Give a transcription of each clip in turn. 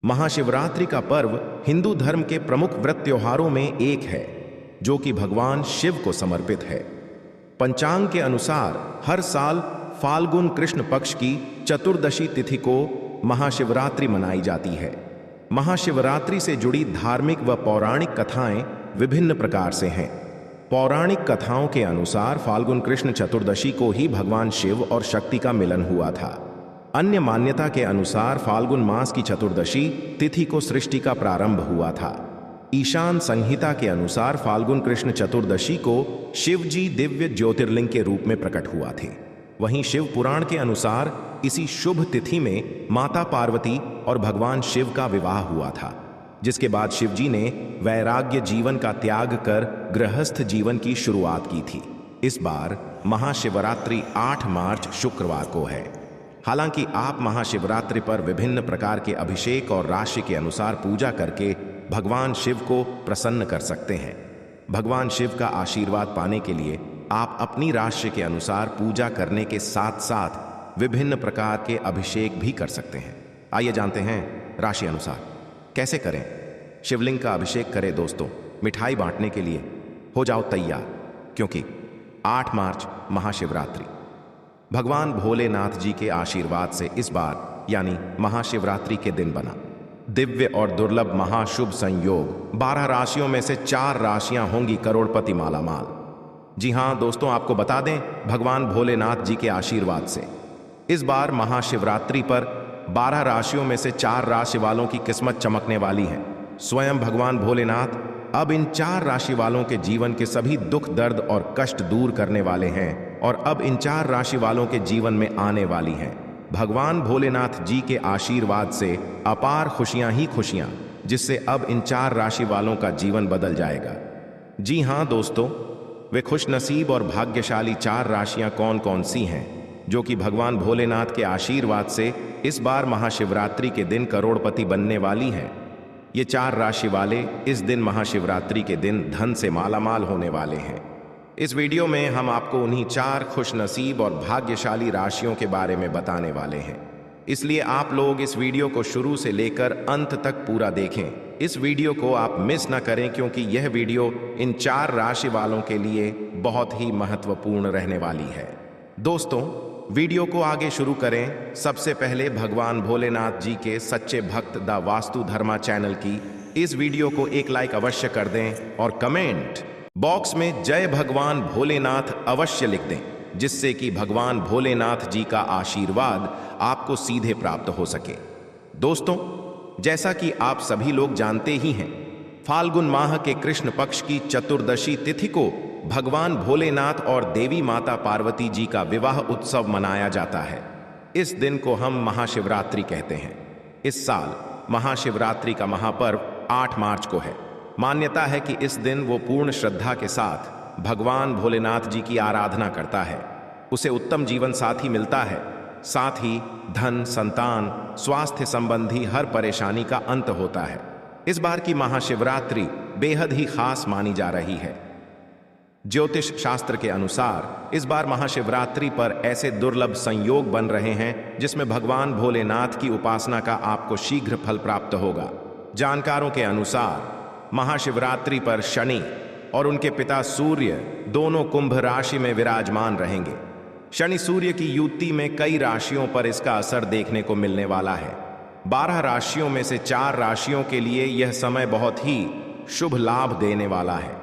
महाशिवरात्रि का पर्व हिंदू धर्म के प्रमुख व्रत त्योहारों में एक है, जो कि भगवान शिव को समर्पित है। पंचांग के अनुसार हर साल फाल्गुन कृष्ण पक्ष की चतुर्दशी तिथि को महाशिवरात्रि मनाई जाती है। महाशिवरात्रि से जुड़ी धार्मिक व पौराणिक कथाएं विभिन्न प्रकार से हैं। पौराणिक कथाओं के अनुसार फाल्गुन कृष्ण चतुर्दशी को ही भगवान शिव और शक्ति का मिलन हुआ था। अन्य मान्यता के अनुसार फाल्गुन मास की चतुर्दशी तिथि को सृष्टि का प्रारंभ हुआ था। ईशान संहिता के अनुसार फाल्गुन कृष्ण चतुर्दशी को शिव जी दिव्य ज्योतिर्लिंग के रूप में प्रकट हुआ थे। वहीं शिव पुराण के अनुसार इसी शुभ तिथि में माता पार्वती और भगवान शिव का विवाह हुआ था, जिसके बाद शिव जी ने वैराग्य जीवन का त्याग कर गृहस्थ जीवन की शुरुआत की थी। इस बार महाशिवरात्रि 8 मार्च शुक्रवार को है। हालांकि आप महाशिवरात्रि पर विभिन्न प्रकार के अभिषेक और राशि के अनुसार पूजा करके भगवान शिव को प्रसन्न कर सकते हैं। भगवान शिव का आशीर्वाद पाने के लिए आप अपनी राशि के अनुसार पूजा करने के साथ साथ विभिन्न प्रकार के अभिषेक भी कर सकते हैं। आइए जानते हैं राशि अनुसार कैसे करें। शिवलिंग का अभिषेक करें दोस्तों। मिठाई बांटने के लिए हो जाओ तैयार, क्योंकि 8 मार्च महाशिवरात्रि भगवान भोलेनाथ जी के आशीर्वाद से इस बार यानी महाशिवरात्रि के दिन बना। दिव्य और दुर्लभ महाशुभ संयोग 12 राशियों में से 4 राशियां होंगी करोड़पति मालामाल। जी हां दोस्तों, आपको बता दें, भगवान भोलेनाथ जी के आशीर्वाद से इस बार महाशिवरात्रि पर 12 राशियों में से 4 राशि वालों की किस्मत चमकने वाली है। स्वयं भगवान भोलेनाथ अब इन 4 राशि वालों के जीवन के सभी दुख दर्द और कष्ट दूर करने वाले हैं और अब इन 4 राशि वालों के जीवन में आने वाली हैं भगवान भोलेनाथ जी के आशीर्वाद से अपार खुशियां ही खुशियां, जिससे अब इन 4 राशि वालों का जीवन बदल जाएगा। जी हां दोस्तों, वे खुशनसीब और भाग्यशाली 4 राशियां कौन कौन सी हैं जो कि भगवान भोलेनाथ के आशीर्वाद से इस बार महाशिवरात्रि के दिन करोड़पति बनने वाली हैं। ये 4 राशि वाले इस दिन महाशिवरात्रि के दिन धन से मालामाल होने वाले हैं। इस वीडियो में हम आपको उन्हीं 4 खुशनसीब और भाग्यशाली राशियों के बारे में बताने वाले हैं, इसलिए आप लोग इस वीडियो को शुरू से लेकर अंत तक पूरा देखें। इस वीडियो को आप मिस ना करें, क्योंकि यह वीडियो इन 4 राशि वालों के लिए बहुत ही महत्वपूर्ण रहने वाली है। दोस्तों, वीडियो को आगे शुरू करें। सबसे पहले भगवान भोलेनाथ जी के सच्चे भक्त द वास्तु धर्मा चैनल की इस वीडियो को एक लाइक अवश्य कर दें और कमेंट बॉक्स में जय भगवान भोलेनाथ अवश्य लिख दें, जिससे कि भगवान भोलेनाथ जी का आशीर्वाद आपको सीधे प्राप्त हो सके। दोस्तों, जैसा कि आप सभी लोग जानते ही हैं, फाल्गुन माह के कृष्ण पक्ष की चतुर्दशी तिथि को भगवान भोलेनाथ और देवी माता पार्वती जी का विवाह उत्सव मनाया जाता है। इस दिन को हम महाशिवरात्रि कहते हैं। इस साल महाशिवरात्रि का महापर्व 8 मार्च को है। मान्यता है कि इस दिन वो पूर्ण श्रद्धा के साथ भगवान भोलेनाथ जी की आराधना करता है, उसे उत्तम जीवन साथी मिलता है, साथ ही धन, संतान, स्वास्थ्य संबंधी हर परेशानी का अंत होता है। इस बार की महाशिवरात्रि बेहद ही खास मानी जा रही है। ज्योतिष शास्त्र के अनुसार इस बार महाशिवरात्रि पर ऐसे दुर्लभ संयोग बन रहे हैं जिसमें भगवान भोलेनाथ की उपासना का आपको शीघ्र फल प्राप्त होगा। जानकारों के अनुसार महाशिवरात्रि पर शनि और उनके पिता सूर्य दोनों कुंभ राशि में विराजमान रहेंगे। शनि सूर्य की युति में कई राशियों पर इसका असर देखने को मिलने वाला है। 12 राशियों में से 4 राशियों के लिए यह समय बहुत ही शुभ लाभ देने वाला है।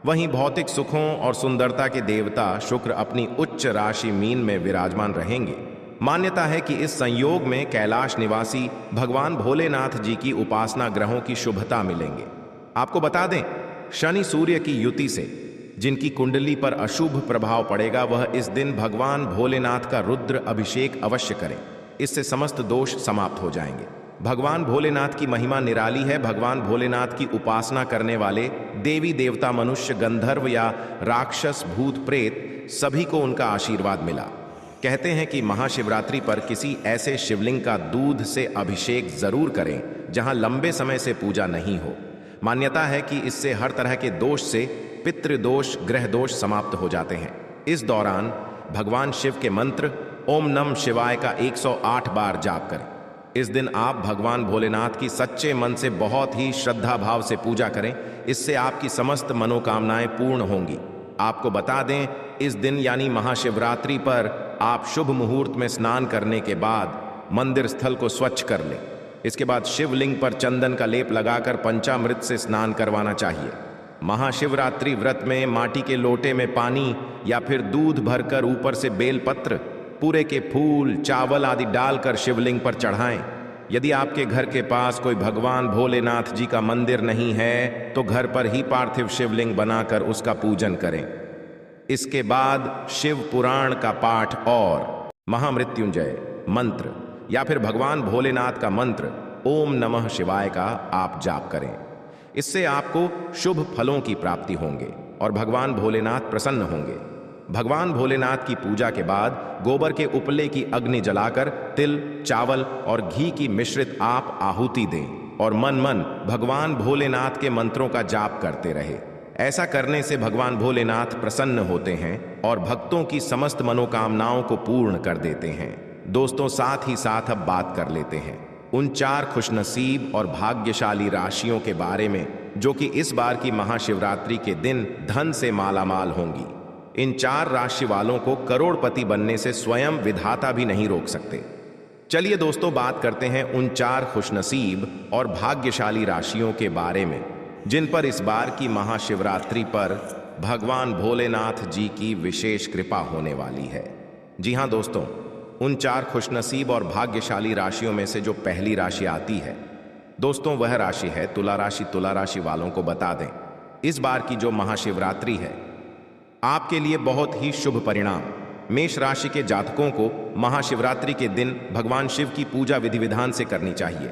वहीं भौतिक सुखों और सुंदरता के देवता शुक्र अपनी उच्च राशि मीन में विराजमान रहेंगे। मान्यता है कि इस संयोग में कैलाश निवासी भगवान भोलेनाथ जी की उपासना ग्रहों की शुभता मिलेंगे। आपको बता दें, शनि सूर्य की युति से जिनकी कुंडली पर अशुभ प्रभाव पड़ेगा, वह इस दिन भगवान भोलेनाथ का रुद्र अभिषेक अवश्य करें। इससे समस्त दोष समाप्त हो जाएंगे। भगवान भोलेनाथ की महिमा निराली है। भगवान भोलेनाथ की उपासना करने वाले देवी देवता, मनुष्य, गंधर्व या राक्षस, भूत प्रेत सभी को उनका आशीर्वाद मिला। कहते हैं कि महाशिवरात्रि पर किसी ऐसे शिवलिंग का दूध से अभिषेक जरूर करें जहां लंबे समय से पूजा नहीं हो। मान्यता है कि इससे हर तरह के दोष से पितृदोष, ग्रह दोष समाप्त हो जाते हैं। इस दौरान भगवान शिव के मंत्र ओम नम शिवाय का 108 बार जाप करें। इस दिन आप भगवान भोलेनाथ की सच्चे मन से बहुत ही श्रद्धा भाव से पूजा करें। इससे आपकी समस्त मनोकामनाएं पूर्ण होंगी। आपको बता दें, इस दिन यानी महाशिवरात्रि पर आप शुभ मुहूर्त में स्नान करने के बाद मंदिर स्थल को स्वच्छ कर लें। इसके बाद शिवलिंग पर चंदन का लेप लगाकर पंचामृत से स्नान करवाना चाहिए। महाशिवरात्रि व्रत में माटी के लोटे में पानी या फिर दूध भरकर ऊपर से बेलपत्र, पूरे के फूल, चावल आदि डालकर शिवलिंग पर चढ़ाएं। यदि आपके घर के पास कोई भगवान भोलेनाथ जी का मंदिर नहीं है तो घर पर ही पार्थिव शिवलिंग बनाकर उसका पूजन करें। इसके बाद शिव पुराण का पाठ और महामृत्युंजय मंत्र या फिर भगवान भोलेनाथ का मंत्र ओम नमः शिवाय का आप जाप करें। इससे आपको शुभ फलों की प्राप्ति होंगे और भगवान भोलेनाथ प्रसन्न होंगे। भगवान भोलेनाथ की पूजा के बाद गोबर के उपले की अग्नि जलाकर तिल, चावल और घी की मिश्रित आप आहुति दें और मन मन भगवान भोलेनाथ के मंत्रों का जाप करते रहे। ऐसा करने से भगवान भोलेनाथ प्रसन्न होते हैं और भक्तों की समस्त मनोकामनाओं को पूर्ण कर देते हैं। दोस्तों, साथ ही साथ अब बात कर लेते हैं उन 4 खुशनसीब और भाग्यशाली राशियों के बारे में जो कि इस बार की महाशिवरात्रि के दिन धन से मालामाल होंगी। इन 4 राशि वालों को करोड़पति बनने से स्वयं विधाता भी नहीं रोक सकते। चलिए दोस्तों, बात करते हैं उन 4 खुशनसीब और भाग्यशाली राशियों के बारे में जिन पर इस बार की महाशिवरात्रि पर भगवान भोलेनाथ जी की विशेष कृपा होने वाली है। जी हाँ दोस्तों, उन 4 खुशनसीब और भाग्यशाली राशियों में से जो पहली राशि आती है दोस्तों, वह राशि है तुला राशि। तुला राशि वालों को बता दें, इस बार की जो महाशिवरात्रि है आपके लिए बहुत ही शुभ परिणाम। मेष राशि के जातकों को महाशिवरात्रि के दिन भगवान शिव की पूजा विधि विधान से करनी चाहिए।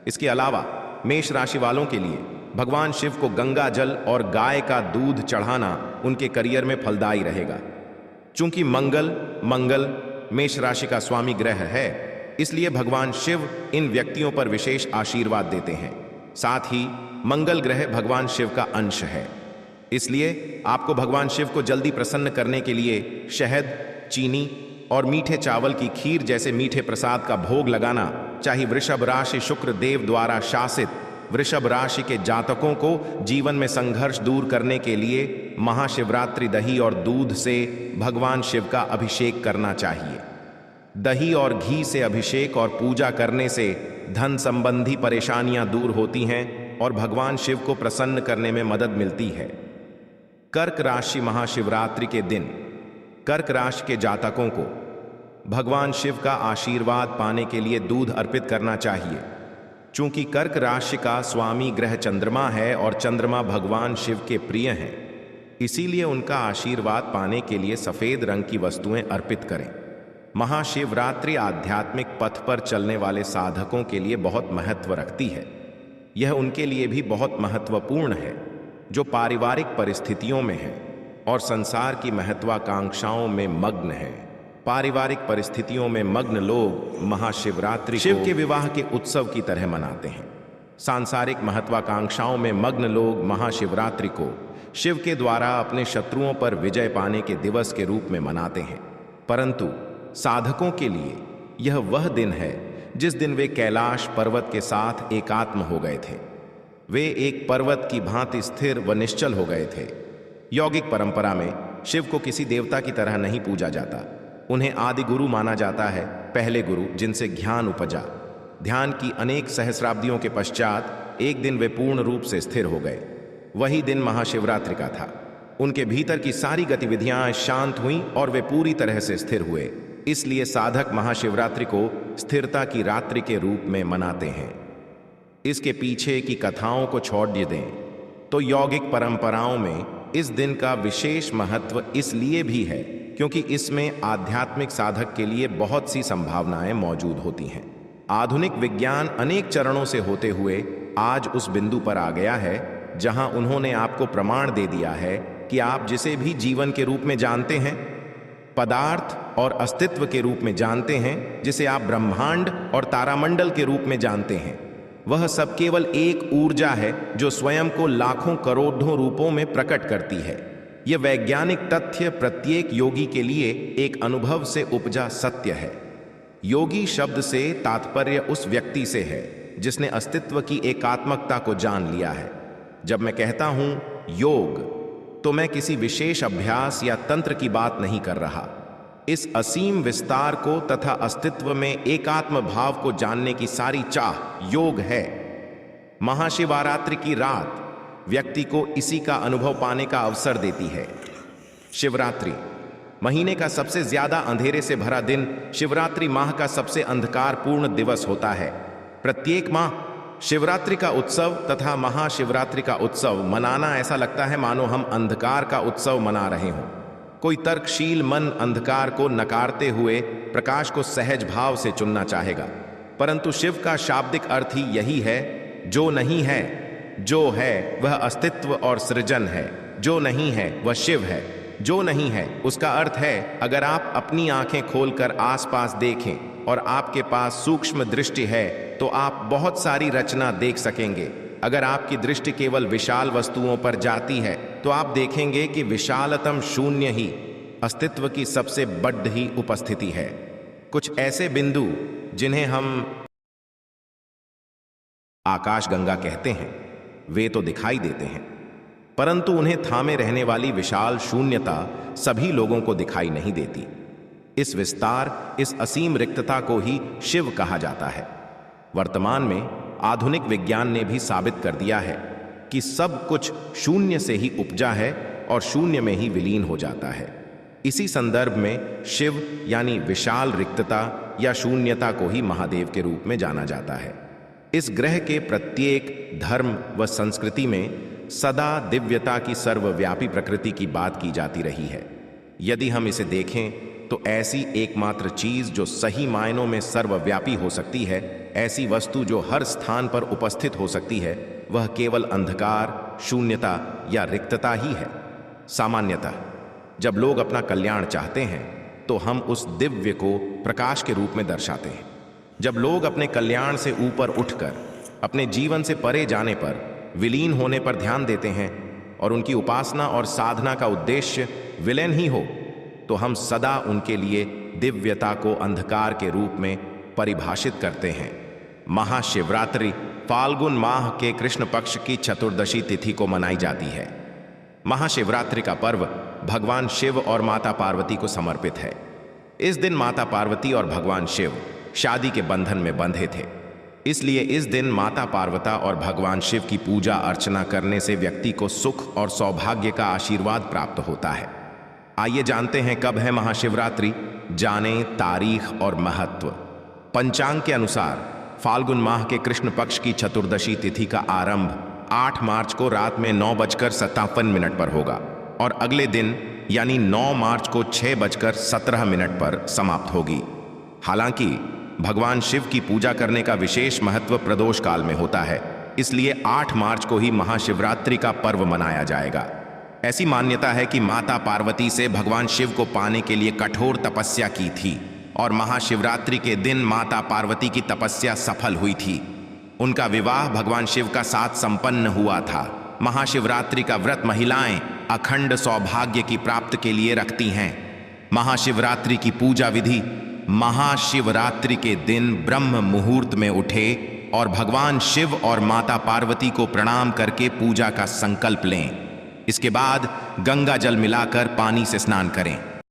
इसके अलावा मेष राशि वालों के लिए भगवान शिव को गंगा जल और गाय का दूध चढ़ाना उनके करियर में फलदायी रहेगा। चूंकि मंगल मेष राशि का स्वामी ग्रह है, इसलिए भगवान शिव इन व्यक्तियों पर विशेष आशीर्वाद देते हैं। साथ ही मंगल ग्रह भगवान शिव का अंश है, इसलिए आपको भगवान शिव को जल्दी प्रसन्न करने के लिए शहद, चीनी और मीठे चावल की खीर जैसे मीठे प्रसाद का भोग लगाना चाहिए। वृषभ राशि शुक्र देव द्वारा शासित वृषभ राशि के जातकों को जीवन में संघर्ष दूर करने के लिए महाशिवरात्रि दही और दूध से भगवान शिव का अभिषेक करना चाहिए। दही और घी से अभिषेक और पूजा करने से धन संबंधी परेशानियां दूर होती हैं और भगवान शिव को प्रसन्न करने में मदद मिलती है। कर्क राशि महाशिवरात्रि के दिन कर्क राशि के जातकों को भगवान शिव का आशीर्वाद पाने के लिए दूध अर्पित करना चाहिए। चूंकि कर्क राशि का स्वामी ग्रह चंद्रमा है और चंद्रमा भगवान शिव के प्रिय हैं, इसीलिए उनका आशीर्वाद पाने के लिए सफेद रंग की वस्तुएं अर्पित करें। महाशिवरात्रि आध्यात्मिक पथ पर चलने वाले साधकों के लिए बहुत महत्व रखती है। यह उनके लिए भी बहुत महत्वपूर्ण है जो पारिवारिक परिस्थितियों में हैं और संसार की महत्वाकांक्षाओं में मग्न हैं। पारिवारिक परिस्थितियों में मग्न लोग महाशिवरात्रि शिव के विवाह के उत्सव की तरह मनाते हैं। सांसारिक महत्वाकांक्षाओं में मग्न लोग महाशिवरात्रि को शिव के द्वारा अपने शत्रुओं पर विजय पाने के दिवस के रूप में मनाते हैं। परंतु साधकों के लिए यह वह दिन है जिस दिन वे कैलाश पर्वत के साथ एकात्म हो गए थे। वे एक पर्वत की भांति स्थिर व निश्चल हो गए थे। यौगिक परंपरा में शिव को किसी देवता की तरह नहीं पूजा जाता। उन्हें आदि गुरु माना जाता है, पहले गुरु जिनसे ज्ञान उपजा। ध्यान की अनेक सहस्राब्दियों के पश्चात एक दिन वे पूर्ण रूप से स्थिर हो गए। वही दिन महाशिवरात्रि का था। उनके भीतर की सारी गतिविधियां शांत हुईं और वे पूरी तरह से स्थिर हुए। इसलिए साधक महाशिवरात्रि को स्थिरता की रात्रि के रूप में मनाते हैं। इसके पीछे की कथाओं को छोड़ दें तो यौगिक परंपराओं में इस दिन का विशेष महत्व इसलिए भी है क्योंकि इसमें आध्यात्मिक साधक के लिए बहुत सी संभावनाएं मौजूद होती हैं। आधुनिक विज्ञान अनेक चरणों से होते हुए आज उस बिंदु पर आ गया है जहां उन्होंने आपको प्रमाण दे दिया है कि आप जिसे भी जीवन के रूप में जानते हैं, पदार्थ और अस्तित्व के रूप में जानते हैं, जिसे आप ब्रह्मांड और तारामंडल के रूप में जानते हैं, वह सब केवल एक ऊर्जा है जो स्वयं को लाखों करोड़ों रूपों में प्रकट करती है। यह वैज्ञानिक तथ्य प्रत्येक योगी के लिए एक अनुभव से उपजा सत्य है। योगी शब्द से तात्पर्य उस व्यक्ति से है जिसने अस्तित्व की एकात्मकता को जान लिया है। जब मैं कहता हूं योग, तो मैं किसी विशेष अभ्यास या तंत्र की बात नहीं कर रहा। इस असीम विस्तार को तथा अस्तित्व में एकात्म भाव को जानने की सारी चाह योग है। महाशिवरात्रि की रात व्यक्ति को इसी का अनुभव पाने का अवसर देती है। शिवरात्रि, महीने का सबसे ज्यादा अंधेरे से भरा दिन, शिवरात्रि माह का सबसे अंधकारपूर्ण दिवस होता है। प्रत्येक माह शिवरात्रि का उत्सव तथा महाशिवरात्रि का उत्सव मनाना ऐसा लगता है मानो हम अंधकार का उत्सव मना रहे हों। कोई तर्कशील मन अंधकार को नकारते हुए प्रकाश को सहज भाव से चुनना चाहेगा, परंतु शिव का शाब्दिक अर्थ ही यही है, जो नहीं है। जो है वह अस्तित्व और सृजन है, जो नहीं है वह शिव है। जो नहीं है उसका अर्थ है, अगर आप अपनी आंखें खोलकर आसपास देखें और आपके पास सूक्ष्म दृष्टि है तो आप बहुत सारी रचना देख सकेंगे। अगर आपकी दृष्टि केवल विशाल वस्तुओं पर जाती है तो आप देखेंगे कि विशालतम शून्य ही अस्तित्व की सबसे बड़ी उपस्थिति है। कुछ ऐसे बिंदु जिन्हें हम आकाशगंगा कहते हैं, वे तो दिखाई देते हैं, परंतु उन्हें थामे रहने वाली विशाल शून्यता सभी लोगों को दिखाई नहीं देती। इस विस्तार, इस असीम रिक्तता को ही शिव कहा जाता है। वर्तमान में आधुनिक विज्ञान ने भी साबित कर दिया है कि सब कुछ शून्य से ही उपजा है और शून्य में ही विलीन हो जाता है। इसी संदर्भ में शिव यानी विशाल रिक्तता या शून्यता को ही महादेव के रूप में जाना जाता है। इस ग्रह के प्रत्येक धर्म व संस्कृति में सदा दिव्यता की सर्वव्यापी प्रकृति की बात की जाती रही है। यदि हम इसे देखें तो ऐसी एकमात्र चीज जो सही मायनों में सर्वव्यापी हो सकती है, ऐसी वस्तु जो हर स्थान पर उपस्थित हो सकती है, वह केवल अंधकार, शून्यता या रिक्तता ही है। सामान्यतः जब लोग अपना कल्याण चाहते हैं तो हम उस दिव्य को प्रकाश के रूप में दर्शाते हैं। जब लोग अपने कल्याण से ऊपर उठकर अपने जीवन से परे जाने पर, विलीन होने पर ध्यान देते हैं और उनकी उपासना और साधना का उद्देश्य विलयन ही हो, तो हम सदा उनके लिए दिव्यता को अंधकार के रूप में परिभाषित करते हैं। महाशिवरात्रि फाल्गुन माह के कृष्ण पक्ष की चतुर्दशी तिथि को मनाई जाती है। महाशिवरात्रि का पर्व भगवान शिव और माता पार्वती को समर्पित है। इस दिन माता पार्वती और भगवान शिव शादी के बंधन में बंधे थे, इसलिए इस दिन माता पार्वती और भगवान शिव की पूजा अर्चना करने से व्यक्ति को सुख और सौभाग्य का आशीर्वाद प्राप्त होता है। आइए जानते हैं कब है महाशिवरात्रि, जाने तारीख और महत्व। पंचांग के अनुसार फाल्गुन माह के कृष्ण पक्ष की चतुर्दशी तिथि का आरंभ 8 मार्च को रात में 9:57 पर होगा और अगले दिन यानी 9 मार्च को 6:17 पर समाप्त होगी। हालांकि भगवान शिव की पूजा करने का विशेष महत्व प्रदोष काल में होता है, इसलिए 8 मार्च को ही महाशिवरात्रि का पर्व मनाया जाएगा। ऐसी मान्यता है कि माता पार्वती से भगवान शिव को पाने के लिए कठोर तपस्या की थी और महाशिवरात्रि के दिन माता पार्वती की तपस्या सफल हुई थी। उनका विवाह भगवान शिव का साथ संपन्न हुआ था। महाशिवरात्रि का व्रत महिलाएं अखंड सौभाग्य की प्राप्ति के लिए रखती हैं। महाशिवरात्रि की पूजा विधि: महाशिवरात्रि के दिन ब्रह्म मुहूर्त में उठे और भगवान शिव और माता पार्वती को प्रणाम करके पूजा का संकल्प लें। इसके बाद गंगा जल मिलाकर पानी से स्नान करें।